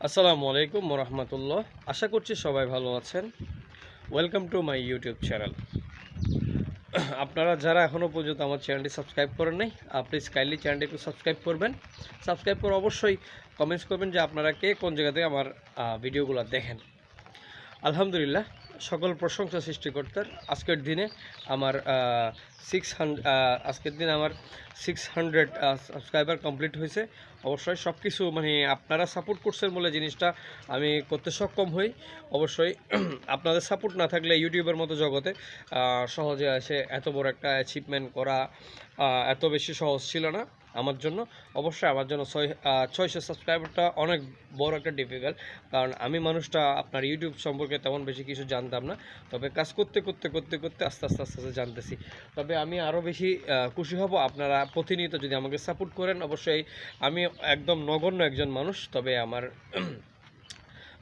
আসসালামু আলাইকুম রহমতুল্লাহ। আশা করছি সবাই ভালো আছেন। Welcome to my YouTube channel. আপনারা যারা এখনও পর্যন্ত আমার চ্যানেলটি সাবস্ক্রাইব করেন নাই, প্লিজ কাইন্ডলি চ্যানেলটি একটু সাবস্ক্রাইব করবেন। সাবস্ক্রাইব করে অবশ্যই কমেন্টস করবেন যে আপনারা কে কোন জায়গা থেকে আমার ভিডিওগুলো দেখেন। আলহামদুলিল্লাহ, সকল প্রশংসা সৃষ্টিকর্তার। আজকের দিনে আমার 600 সাবস্ক্রাইবার কমপ্লিট হয়েছে। অবশ্যই সব কিছু আপনারা সাপোর্ট করছেন বলে জিনিসটা আমি করতে সক্ষম হই। অবশ্যই আপনাদের সাপোর্ট না থাকলে ইউটিউবের মতো জগতে সহজে এসে এত বড় একটা অ্যাচিভমেন্ট করা এত বেশি সহজ ছিল না আমার জন্য। অবশ্যই আমার জন্য 600 সাবস্ক্রাইবারটা অনেক বড় একটা ডিফিকাল্ট, কারণ আমি মানুষটা আপনার ইউটিউব সম্পর্কে তেমন বেশি কিছু জানতাম না। তবে কাজ করতে করতে করতে করতে আস্তে আস্তে আস্তে আস্তে জানতেছি। তবে আমি আরও বেশি খুশি হব আপনারা প্রতিনিয়ত যদি আমাকে সাপোর্ট করেন। অবশ্যই আমি একদম নগণ্য একজন মানুষ, তবে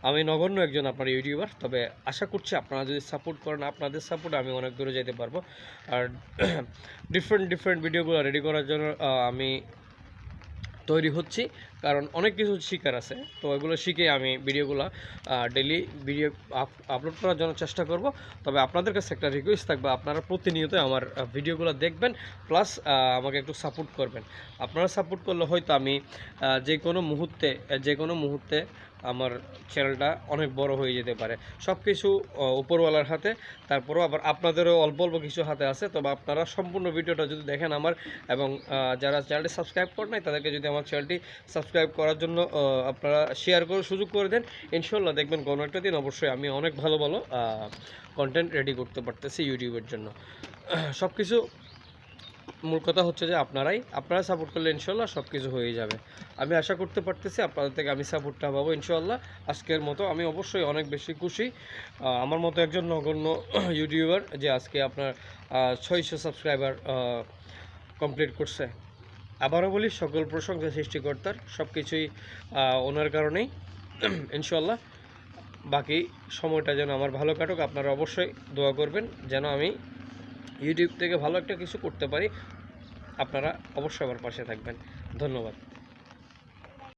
আমি নগণ্য একজন আপনার ইউটিউবার। তবে আশা করছি আপনারা যদি সাপোর্ট করেন, আপনাদের সাপোর্টে আমি অনেক দূরে যেতে পারবো। আর ডিফারেন্ট ভিডিওগুলো রেডি করার জন্য আমি তৈরি হচ্ছি, কারণ অনেক কিছু শিখার আছে। তো এগুলো শিখে আমি ভিডিওগুলো ডেলি ভিডিও আপলোড করার জন্য চেষ্টা করব। তবে আপনাদের কাছে একটা রিকোয়েস্ট থাকবে, আপনারা প্রতিনিয়ত আমার ভিডিওগুলো দেখবেন, প্লাস আমাকে একটু সাপোর্ট করবেন। আপনারা সাপোর্ট করলে হয়তো আমি যে কোনো মুহূর্তে আমার চ্যানেলটা অনেক বড় হয়ে যেতে পারে। সব কিছু উপরওয়ালার হাতে। তারপরেও আবার আপনাদেরও অল্প অল্প কিছু হাতে আছে। তবে আপনারা সম্পূর্ণ ভিডিওটা যদি দেখেন আমার, এবং যারা চ্যানেলটি সাবস্ক্রাইব করেন নাই তাদেরকে যদি আমার চ্যানেলটি সাবস্ক্রাইব করার জন্য আপনারা শেয়ার করে সুযোগ করে দেন, ইনশাল্লাহ দেখবেন কোনো একটা দিন অবশ্যই আমি অনেক ভালো ভালো কন্টেন্ট রেডি করতে পারতেছি ইউটিউবের জন্য। সব কিছু মূল কথা হচ্ছে যে আপনারা সাপোর্ট করলে ইনশাল্লাহ সব কিছু হয়ে যাবে। আমি আশা করতে পারতেছি আপনাদের থেকে আমি সাপোর্টটা পাবো ইনশাল্লাহ। আজকের মতো আমি অবশ্যই অনেক বেশি খুশি, আমার মতো একজন নগণ্য ইউটিউবার যে আজকে আপনার 600 সাবস্ক্রাইবার কমপ্লিট করছে। আবারও বলি, সকল প্রশংসা সৃষ্টিকর্তার, সব কিছুই ওনার কারণেই। ইনশাল্লাহ বাকি সময়টা যেন আমার ভালো কাটুক। আপনারা অবশ্যই দোয়া করবেন যেন আমি ইউটিউব থেকে ভালো একটা কিছু করতে পারি। আপনারা অবশ্যই আমার পাশে থাকবেন। ধন্যবাদ।